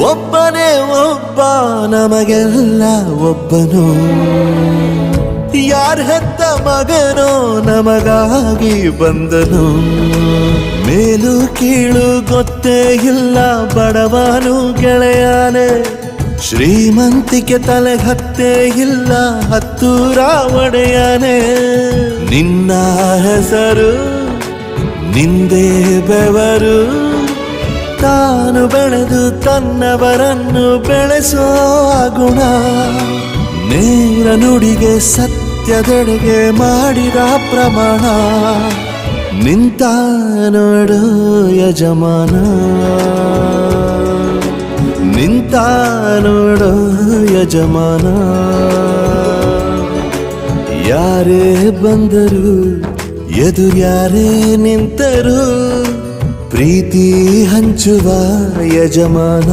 ಒಬ್ಬನೇ ಒಬ್ಬ ನಮಗೆಲ್ಲ ಒಬ್ಬನು, ಯಾರ ಹೆತ್ತ ಮಗನೋ ನಮಗಾಗಿ ಬಂದನು. ಮೇಲು ಕೀಳು ಗೊತ್ತೇ ಇಲ್ಲ ಬಡವನು ಗೆಳೆಯಾನೆ, ಶ್ರೀಮಂತಿಕೆ ತಲೆ ಹತ್ತೇ ಇಲ್ಲ ಹತ್ತೂರ ಒಡೆಯಾನೆ. ನಿನ್ನ ಹೆಸರು ನಿಂದೇ ಬೆವರು, ತಾನು ಬೆಳೆದು ತನ್ನವರನ್ನು ಬೆಳೆಸೋ ಗುಣ. ನೇರ ನುಡಿಗೆ ಸತ್ಯದೆಡೆಗೆ ಮಾಡಿದ ಪ್ರಮಾಣ. ನಿಂತ ನೋಡು ಯಜಮಾನ, ನಿಂತ ನೋಡು ಯಜಮಾನ. ಯಾರೇ ಬಂದರು ಎದುರ್ಯಾರೇ ನಿಂತರು, ಪ್ರೀತಿ ಹಂಚುವ ಯಜಮಾನ.